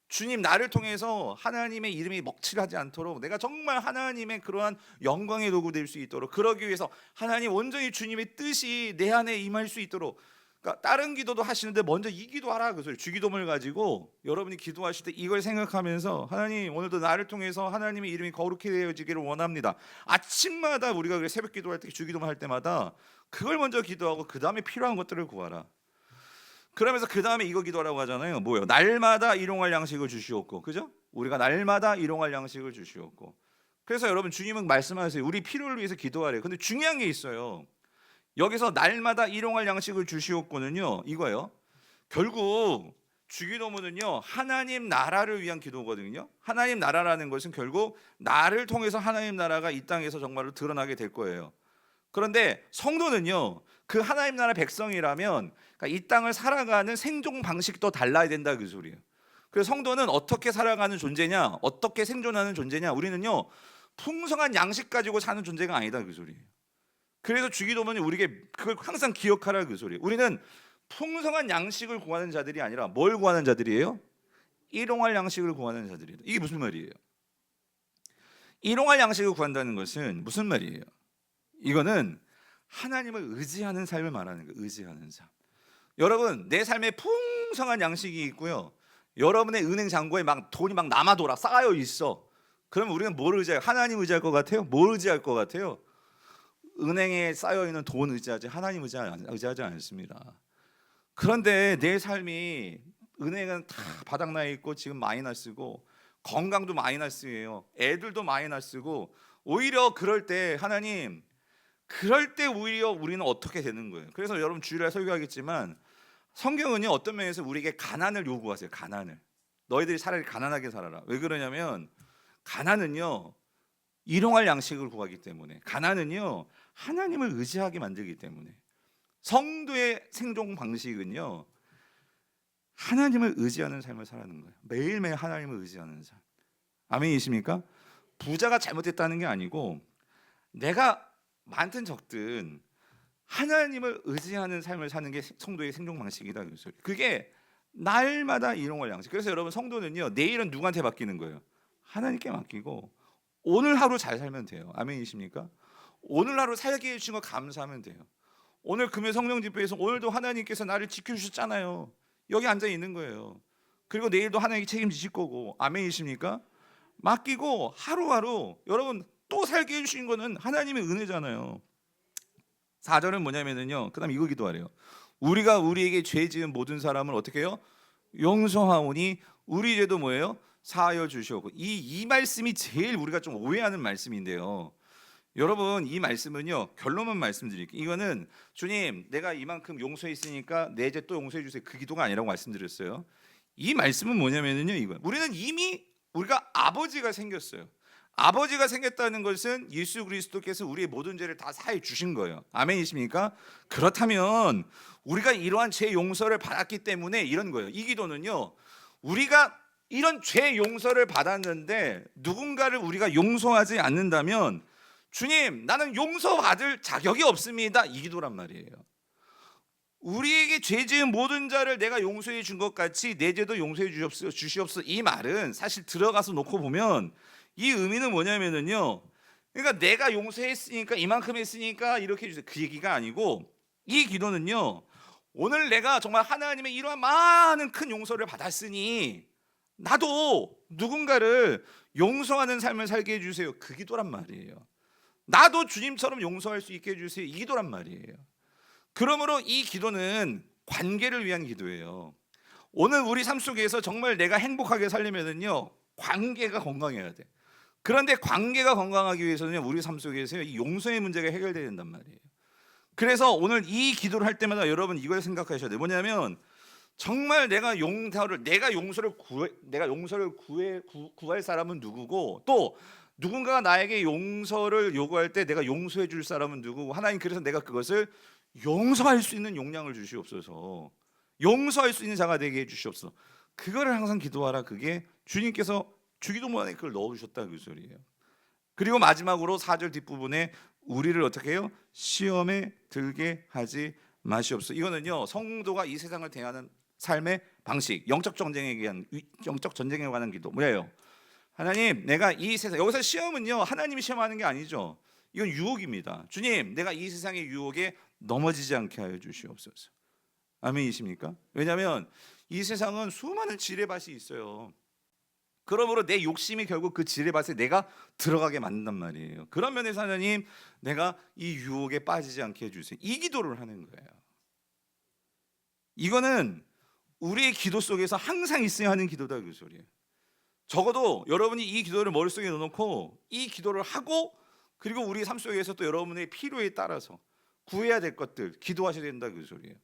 주님 나를 통해서 하나님의 이름이 먹칠하지 않도록 내가 정말 하나님의 그러한 영광의 도구 될 수 있도록 그러기 위해서 하나님 온전히 주님의 뜻이 내 안에 임할 수 있도록 그러니까 다른 기도도 하시는데 먼저 이 기도하라 그 소리. 주기도문을 가지고 여러분이 기도하실 때 이걸 생각하면서 하나님 오늘도 나를 통해서 하나님의 이름이 거룩히 되어지기를 원합니다. 아침마다 우리가 그래 새벽 기도할 때 주기도문 할 때마다 그걸 먼저 기도하고 그 다음에 필요한 것들을 구하라. 그러면서 그 다음에 이거 기도하라고 하잖아요. 뭐예요? 날마다 일용할 양식을 주시옵고, 그죠? 우리가 날마다 일용할 양식을 주시옵고. 그래서 여러분 주님은 말씀하세요. 우리 필요를 위해서 기도하래요. 근데 중요한 게 있어요. 여기서 날마다 일용할 양식을 주시옵고는요 이거예요. 결국 주기도문은요 하나님 나라를 위한 기도거든요. 하나님 나라라는 것은 결국 나를 통해서 하나님 나라가 이 땅에서 정말로 드러나게 될 거예요. 그런데 성도는요 그 하나님 나라 백성이라면 그러니까 이 땅을 살아가는 생존 방식도 달라야 된다 그 소리예요. 그래서 성도는 어떻게 살아가는 존재냐, 어떻게 생존하는 존재냐, 우리는요 풍성한 양식 가지고 사는 존재가 아니다 그 소리예요. 그래서 주기도문이 우리에게 그걸 항상 기억하라 그 소리예요. 우리는 풍성한 양식을 구하는 자들이 아니라 뭘 구하는 자들이에요? 일용할 양식을 구하는 자들이에요. 이게 무슨 말이에요? 일용할 양식을 구한다는 것은 무슨 말이에요? 이거는 하나님을 의지하는 삶을 말하는 거예요. 의지하는 삶. 여러분, 내 삶에 풍성한 양식이 있고요, 여러분의 은행 잔고에 막 돈이 막 남아 돌아 쌓여 있어. 그러면 우리는 뭘 의지해요? 하나님 의지할 것 같아요? 뭘 의지할 것 같아요? 은행에 쌓여 있는 돈 의지하지 하나님 의지하지 않습니다. 그런데 내 삶이, 은행은 다 바닥나 있고 지금 마이너스고, 건강도 마이너스예요. 애들도 마이너스고, 오히려 그럴 때 하나님, 그럴 때 오히려 우리는 어떻게 되는 거예요? 그래서 여러분 주일에 설교하겠지만 성경은요, 어떤 면에서 우리에게 가난을 요구하세요. 가난을. 너희들이 차라리 가난하게 살아라. 왜 그러냐면 가난은요, 일용할 양식을 구하기 때문에, 가난은요 하나님을 의지하게 만들기 때문에. 성도의 생존 방식은요, 하나님을 의지하는 삶을 살아가는 거예요. 매일매일 하나님을 의지하는 삶. 아멘이십니까? 부자가 잘못됐다는 게 아니고, 내가 많든 적든 하나님을 의지하는 삶을 사는 게 성도의 생존 방식이다. 그게 날마다 일용할 양식. 그래서 여러분, 성도는요, 내일은 누구한테 맡기는 거예요? 하나님께 맡기고 오늘 하루 잘 살면 돼요. 아멘이십니까? 오늘 하루 살게 해주신 거 감사하면 돼요. 오늘 금요 성령 집회에서 오늘도 하나님께서 나를 지켜주셨잖아요. 여기 앉아 있는 거예요. 그리고 내일도 하나님이 책임지실 거고. 아멘이십니까? 맡기고 하루하루, 여러분, 또 살게 해주신 거는 하나님의 은혜잖아요. 4절은 뭐냐면요, 그 다음 이거 기도하래요. 우리가 우리에게 죄 지은 모든 사람을 어떻게 해요? 용서하오니 우리 죄도 뭐예요? 사하여 주시옵고. 이 말씀이 제일 우리가 좀 오해하는 말씀인데요, 여러분, 이 말씀은요, 결론만 말씀드릴게요. 이거는 주님, 내가 이만큼 용서했으니까 내 죄 또 용서해 주세요, 그 기도가 아니라고 말씀드렸어요. 이 말씀은 뭐냐면요, 이거, 우리는 이미 우리가 아버지가 생겼어요. 아버지가 생겼다는 것은 예수 그리스도께서 우리의 모든 죄를 다 사해 주신 거예요. 아멘이십니까? 그렇다면 우리가 이러한 죄 용서를 받았기 때문에 이런 거예요. 이 기도는요, 우리가 이런 죄 용서를 받았는데 누군가를 우리가 용서하지 않는다면, 주님, 나는 용서받을 자격이 없습니다, 이 기도란 말이에요. 우리에게 죄 지은 모든 자를 내가 용서해 준 것 같이 내 죄도 용서해 주시옵소서. 이 말은 사실 들어가서 놓고 보면 이 의미는 뭐냐면요, 그러니까 내가 용서했으니까, 이만큼 했으니까 이렇게 해주세요, 그 얘기가 아니고, 이 기도는요, 오늘 내가 정말 하나님의 이러한 많은 큰 용서를 받았으니 나도 누군가를 용서하는 삶을 살게 해주세요, 그 기도란 말이에요. 나도 주님처럼 용서할 수 있게 해주세요, 이 기도란 말이에요. 그러므로 이 기도는 관계를 위한 기도예요. 오늘 우리 삶 속에서 정말 내가 행복하게 살려면요, 관계가 건강해야 돼. 그런데 관계가 건강하기 위해서는 우리 삶 속에서 이 용서의 문제가 해결돼야 된단 말이에요. 그래서 오늘 이 기도를 할 때마다 여러분 이걸 생각하셔야 돼요. 뭐냐면 정말 내가 용서를 구할 사람은 누구고, 또 누군가가 나에게 용서를 요구할 때 내가 용서해 줄 사람은 누구고, 하나님, 그래서 내가 그것을 용서할 수 있는 용량을 주시옵소서. 용서할 수 있는 자가 되게 해 주시옵소서. 그거를 항상 기도하라. 그게 주님께서 주기도문 안에 그걸 넣어주셨다, 그 소리예요. 그리고 마지막으로 4절 뒷부분에 우리를 어떻게 해요? 시험에 들게 하지 마시옵소서. 이거는요, 성도가 이 세상을 대하는 삶의 방식, 영적 전쟁에 관한 기도. 뭐예요? 하나님, 내가 이 세상, 여기서 시험은요, 하나님이 시험하는 게 아니죠. 이건 유혹입니다. 주님, 내가 이 세상의 유혹에 넘어지지 않게 하여 주시옵소서. 아멘이십니까? 왜냐하면 이 세상은 수많은 지뢰밭이 있어요. 그러므로 내 욕심이 결국 그 지뢰밭에 내가 들어가게 만든단 말이에요. 그런 면에서 하나님, 내가 이 유혹에 빠지지 않게 해주세요, 이 기도를 하는 거예요. 이거는 우리의 기도 속에서 항상 있어야 하는 기도다, 그 소리예요. 적어도 여러분이 이 기도를 머릿속에 넣어놓고 이 기도를 하고, 그리고 우리 삶 속에서 또 여러분의 필요에 따라서 구해야 될 것들 기도하셔야 된다, 그 소리예요.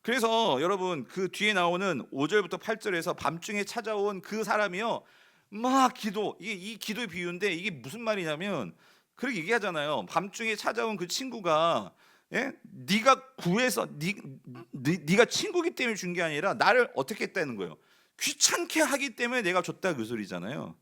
그래서 여러분, 그 뒤에 나오는 5절부터 8절에서 밤중에 찾아온 그 사람이요, 막 기도, 이 기도의 비유인데 이게 무슨 말이냐면, 그렇게 얘기하잖아요. 밤중에 찾아온 그 친구가, 네가 구해서 네가 친구기 때문에 준 게 아니라 나를 어떻게 했다는 거예요? 귀찮게 하기 때문에 내가 줬다, 그 소리잖아요.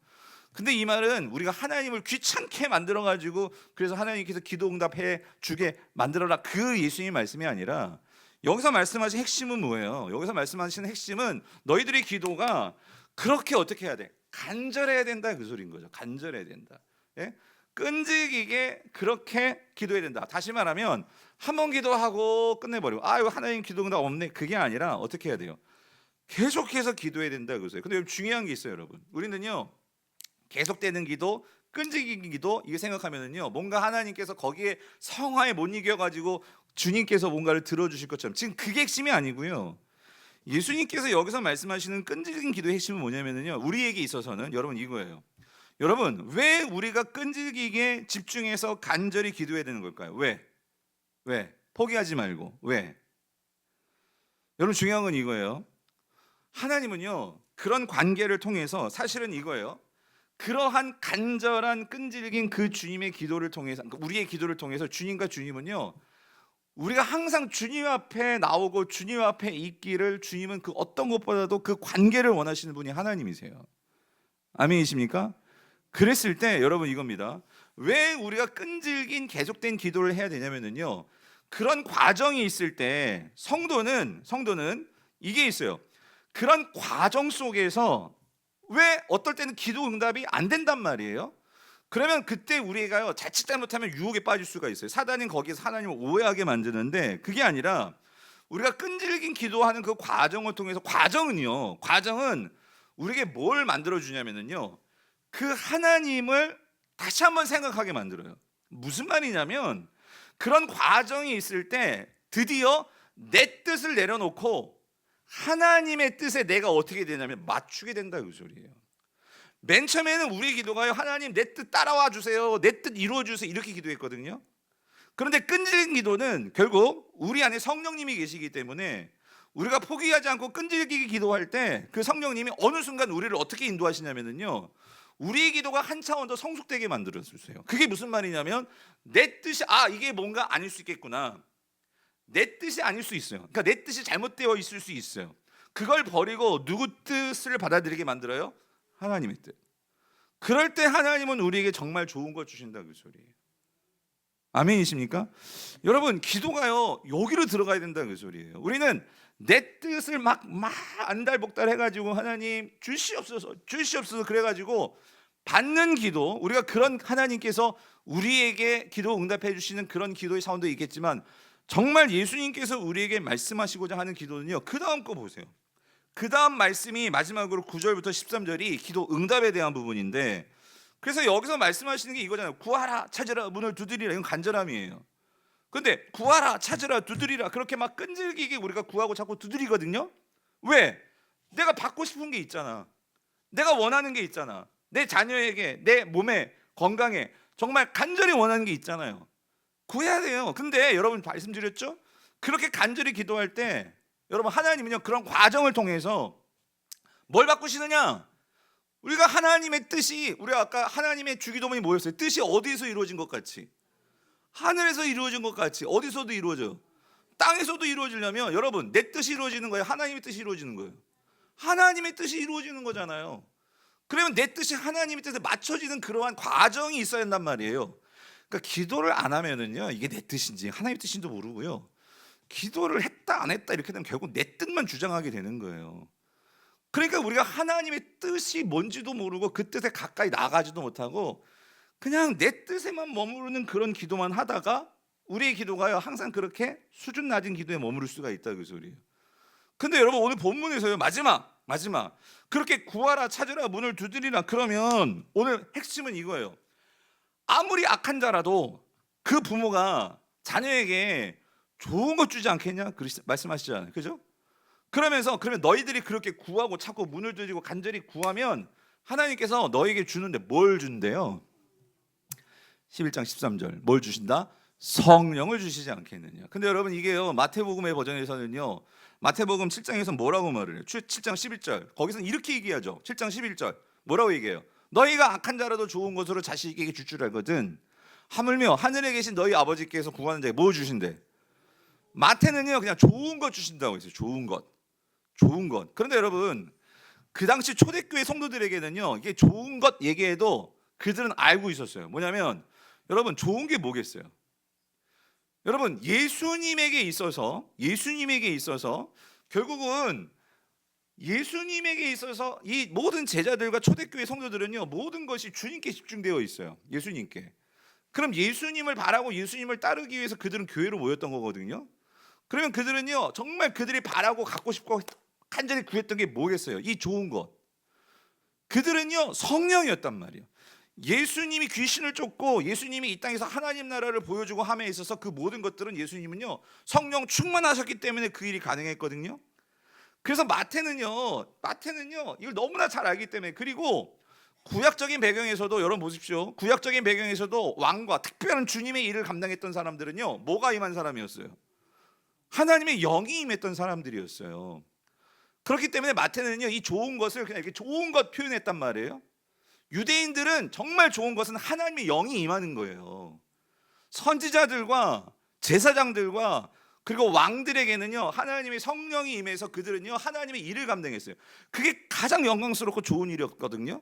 근데 이 말은 우리가 하나님을 귀찮게 만들어가지고 그래서 하나님께서 기도 응답해 주게 만들어라, 그 예수님의 말씀이 아니라, 여기서 말씀하신 핵심은 뭐예요? 여기서 말씀하시는 핵심은 너희들의 기도가 그렇게 어떻게 해야 돼? 간절해야 된다, 그 소리인 거죠. 간절해야 된다. 예? 끈질기게 그렇게 기도해야 된다. 다시 말하면 한 번 기도하고 끝내버리고 이거 하나님 기도응답 없네, 그게 아니라 어떻게 해야 돼요? 계속해서 기도해야 된다 그러세요. 근데 중요한 게 있어요, 여러분. 우리는요 계속되는 기도, 끈질긴 기도, 이게 생각하면은요 뭔가 하나님께서 거기에 성화에 못 이겨가지고 주님께서 뭔가를 들어주실 것처럼, 지금 그게 핵심이 아니고요. 예수님께서 여기서 말씀하시는 끈질긴 기도의 핵심은 뭐냐면요, 우리에게 있어서는 여러분 이거예요. 여러분, 왜 우리가 끈질기게 집중해서 간절히 기도해야 되는 걸까요? 왜? 포기하지 말고. 왜? 여러분, 중요한 건 이거예요. 하나님은요 그런 관계를 통해서 사실은 이거예요. 그러한 간절한 끈질긴 그 주님의 기도를 통해서, 우리의 기도를 통해서 주님과 주님은요 우리가 항상 주님 앞에 나오고 주님 앞에 있기를, 주님은 그 어떤 것보다도 그 관계를 원하시는 분이 하나님이세요. 아멘이십니까? 그랬을 때 여러분 이겁니다. 왜 우리가 끈질긴 계속된 기도를 해야 되냐면요, 그런 과정이 있을 때 성도는 이게 있어요. 그런 과정 속에서 왜 어떨 때는 기도 응답이 안 된단 말이에요. 그러면 그때 우리가요 자칫 잘못하면 유혹에 빠질 수가 있어요. 사단은 거기서 하나님을 오해하게 만드는데, 그게 아니라 우리가 끈질긴 기도하는 그 과정을 통해서, 과정은 우리에게 뭘 만들어 주냐면요, 그 하나님을 다시 한번 생각하게 만들어요. 무슨 말이냐면, 그런 과정이 있을 때 드디어 내 뜻을 내려놓고 하나님의 뜻에 내가 어떻게 되냐면 맞추게 된다, 그 소리예요. 맨 처음에는 우리 기도가요, 하나님 내 뜻 따라와 주세요, 내 뜻 이루어 주세요, 이렇게 기도했거든요. 그런데 끈질긴 기도는 결국 우리 안에 성령님이 계시기 때문에 우리가 포기하지 않고 끈질기게 기도할 때 그 성령님이 어느 순간 우리를 어떻게 인도하시냐면요, 우리의 기도가 한 차원 더 성숙되게 만들어 주세요. 그게 무슨 말이냐면, 내 뜻이 이게 뭔가 아닐 수 있겠구나, 내 뜻이 아닐 수 있어요. 그러니까 내 뜻이 잘못되어 있을 수 있어요. 그걸 버리고 누구 뜻을 받아들이게 만들어요? 하나님의 뜻. 그럴 때 하나님은 우리에게 정말 좋은 걸 주신다, 그 소리예요. 아멘이십니까? 여러분, 기도가요 여기로 들어가야 된다, 그 소리예요. 우리는 내 뜻을 막 안달복달 해가지고 하나님 주시옵소서 그래가지고 받는 기도, 우리가 그런 하나님께서 우리에게 기도 응답해 주시는 그런 기도의 사원도 있겠지만, 정말 예수님께서 우리에게 말씀하시고자 하는 기도는요, 그 다음 거 보세요. 그 다음 말씀이 마지막으로 9절부터 13절이 기도 응답에 대한 부분인데, 그래서 여기서 말씀하시는 게 이거잖아요. 구하라, 찾으라, 문을 두드리라. 이건 간절함이에요. 근데 구하라, 찾으라, 두드리라, 그렇게 막 끈질기게 우리가 구하고 자꾸 두드리거든요. 왜? 내가 받고 싶은 게 있잖아. 내가 원하는 게 있잖아. 내 자녀에게, 내 몸에, 건강에 정말 간절히 원하는 게 있잖아요. 구해야 돼요. 근데 여러분 말씀드렸죠? 그렇게 간절히 기도할 때 여러분, 하나님은요 그런 과정을 통해서 뭘 바꾸시느냐? 우리가 하나님의 뜻이, 우리가 아까 하나님의 주기도문이 뭐였어요? 뜻이 어디서 이루어진 것 같이, 하늘에서 이루어진 것 같이 어디서도 이루어져요. 땅에서도 이루어지려면 여러분 내 뜻이 이루어지는 거예요? 하나님의 뜻이 이루어지는 거예요? 하나님의 뜻이 이루어지는 거잖아요. 그러면 내 뜻이 하나님의 뜻에 맞춰지는 그러한 과정이 있어야 한단 말이에요. 그러니까 기도를 안 하면은요 이게 내 뜻인지 하나님의 뜻인지도 모르고요, 기도를 했다 안 했다 이렇게 되면 결국 내 뜻만 주장하게 되는 거예요. 그러니까 우리가 하나님의 뜻이 뭔지도 모르고 그 뜻에 가까이 나가지도 못하고 그냥 내 뜻에만 머무르는 그런 기도만 하다가 우리의 기도가요 항상 그렇게 수준 낮은 기도에 머무를 수가 있다, 그 소리예요. 근데 여러분, 오늘 본문에서요 마지막 그렇게 구하라, 찾으라, 문을 두드리라, 그러면 오늘 핵심은 이거예요. 아무리 악한 자라도 그 부모가 자녀에게 좋은 것 주지 않겠냐, 말씀하시잖아요. 그죠? 그러면 너희들이 그렇게 구하고 찾고 문을 두드리고 간절히 구하면 하나님께서 너에게 주는데 뭘 준대요? 11장 13절 뭘 주신다? 성령을 주시지 않겠느냐. 근데 여러분 이게요 마태복음의 버전에서는요, 마태복음 7장에서 뭐라고 말을 해요? 7장 11절 거기서는 이렇게 얘기하죠. 7장 11절 뭐라고 얘기해요? 너희가 악한 자라도 좋은 것으로 자식에게 줄 줄 알거든 하물며 하늘에 계신 너희 아버지께서 구하는 자에게 뭐 주신대? 마태는요 그냥 좋은 것 주신다고 했어요. 좋은 것. 그런데 여러분, 그 당시 초대교회 성도들에게는요 이게 좋은 것 얘기해도 그들은 알고 있었어요. 뭐냐면 여러분, 좋은 게 뭐겠어요? 여러분, 예수님에게 있어서 결국은 예수님에게 있어서 이 모든 제자들과 초대교회 성도들은요, 모든 것이 주님께 집중되어 있어요. 예수님께. 그럼 예수님을 바라고 예수님을 따르기 위해서 그들은 교회로 모였던 거거든요. 그러면 그들은요, 정말 그들이 바라고 갖고 싶고 간절히 구했던 게 뭐겠어요? 이 좋은 것. 그들은요, 성령이었단 말이에요. 예수님이 귀신을 쫓고 예수님이 이 땅에서 하나님 나라를 보여주고 함에 있어서 그 모든 것들은 예수님은요, 성령 충만하셨기 때문에 그 일이 가능했거든요. 그래서 마태는요 이걸 너무나 잘 알기 때문에, 그리고 구약적인 배경에서도 여러분 보십시오. 구약적인 배경에서도 왕과 특별한 주님의 일을 감당했던 사람들은요, 뭐가 임한 사람이었어요? 하나님의 영이 임했던 사람들이었어요. 그렇기 때문에 마태는요, 이 좋은 것을 그냥 이렇게 좋은 것 표현했단 말이에요. 유대인들은 정말 좋은 것은 하나님의 영이 임하는 거예요. 선지자들과 제사장들과 그리고 왕들에게는요, 하나님의 성령이 임해서 그들은요, 하나님의 일을 감당했어요. 그게 가장 영광스럽고 좋은 일이었거든요.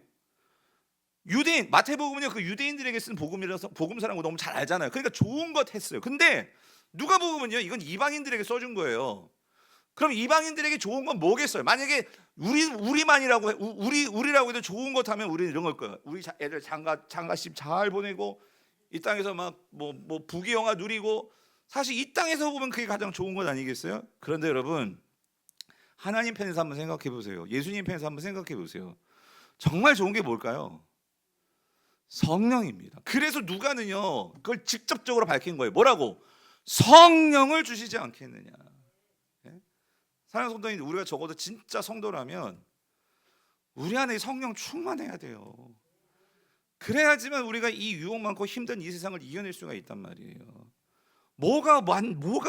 유대인, 마태복음은요, 그 유대인들에게 쓴 복음이라서 복음서라는 거 너무 잘 알잖아요. 그러니까 좋은 것 했어요. 근데 누가복음은요, 이건 이방인들에게 써준 거예요. 그럼 이방인들에게 좋은 건 뭐겠어요? 만약에 우리만이라고 우리라고 해도 좋은 것 하면 우리는 이런 걸 거예요. 우리 애들 장가집 잘 보내고 이 땅에서 막 뭐 부귀 영화 누리고, 사실 이 땅에서 보면 그게 가장 좋은 것 아니겠어요? 그런데 여러분, 하나님 편에서 한번 생각해 보세요. 예수님 편에서 한번 생각해 보세요. 정말 좋은 게 뭘까요? 성령입니다. 그래서 누가는요, 그걸 직접적으로 밝힌 거예요. 뭐라고? 성령을 주시지 않겠느냐. 사랑하는 성도님, 우리가 적어도 진짜 성도라면 우리 안에 성령 충만해야 돼요. 그래야지만 우리가 이 유혹 많고 힘든 이 세상을 이겨낼 수가 있단 말이에요. 뭐가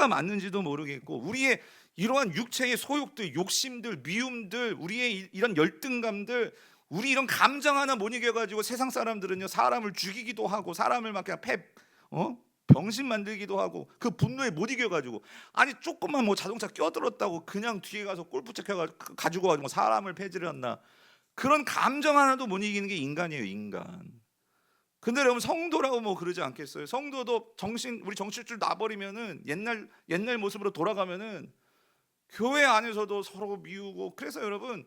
맞는지도 모르겠고, 우리의 이러한 육체의 소욕들, 욕심들, 미움들, 우리의 이런 열등감들, 우리 이런 감정 하나 못 이겨가지고 세상 사람들은요, 사람을 죽이기도 하고 사람을 막 그냥 병신 만들기도 하고, 그 분노에 못 이겨가지고, 아니 조금만 뭐 자동차 껴들었다고 그냥 뒤에 가서 골프채 가지고 가지고 사람을 폐지를 한다. 그런 감정 하나도 못 이기는 게 인간이에요, 인간. 근데 여러분, 성도라고 뭐 그러지 않겠어요? 성도도 우리 정신줄 놔버리면은 옛날 모습으로 돌아가면은 교회 안에서도 서로 미우고. 그래서 여러분,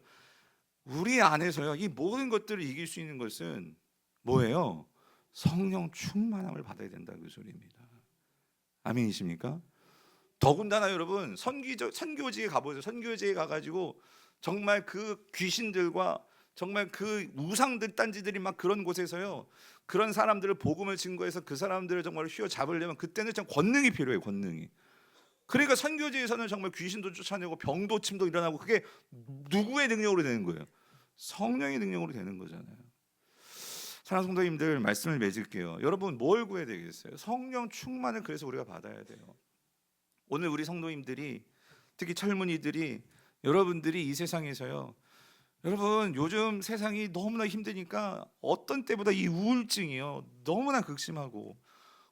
우리 안에서요, 이 모든 것들을 이길 수 있는 것은 뭐예요? 성령 충만함을 받아야 된다, 그 소리입니다. 아멘이십니까? 더군다나 여러분, 선교지에 가보세요. 선교지에 가가지고 정말 그 귀신들과 정말 그 우상들 딴지들이 막 그런 곳에서요, 그런 사람들을 복음을 증거해서 그 사람들을 정말 휘어잡으려면 그때는 참 권능이 필요해요, 권능이. 그러니까 선교지에서는 정말 귀신도 쫓아내고 병도 침도 일어나고, 그게 누구의 능력으로 되는 거예요? 성령의 능력으로 되는 거잖아요. 사랑하는 성도님들, 말씀을 맺을게요. 여러분, 뭘 구해야 되겠어요? 성령 충만을 그래서 우리가 받아야 돼요. 오늘 우리 성도님들이, 특히 젊은이들이, 여러분들이 이 세상에서요, 여러분, 요즘 세상이 너무나 힘드니까 어떤 때보다 이 우울증이요, 너무나 극심하고,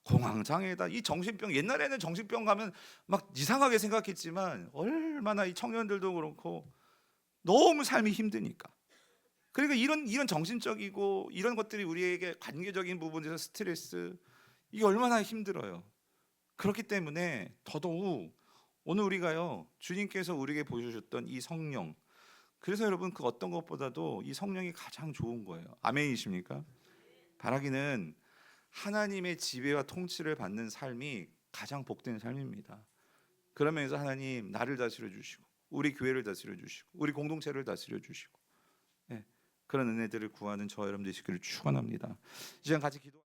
공황장애다, 이 정신병. 옛날에는 정신병 가면 막 이상하게 생각했지만 얼마나 이 청년들도 그렇고 너무 삶이 힘드니까. 그러니까 이런 정신적이고 이런 것들이 우리에게 관계적인 부분에서 스트레스, 이게 얼마나 힘들어요. 그렇기 때문에 더더욱 오늘 우리가요, 주님께서 우리에게 보여주셨던 이 성령, 그래서 여러분, 그 어떤 것보다도 이 성령이 가장 좋은 거예요. 아멘이십니까? 바라기는 하나님의 지배와 통치를 받는 삶이 가장 복된 삶입니다. 그러면서 하나님, 나를 다스려 주시고 우리 교회를 다스려 주시고 우리 공동체를 다스려 주시고, 그런 은혜들을 구하는 저 여러분 되시기를 축원합니다. 이 시간 같이 기도.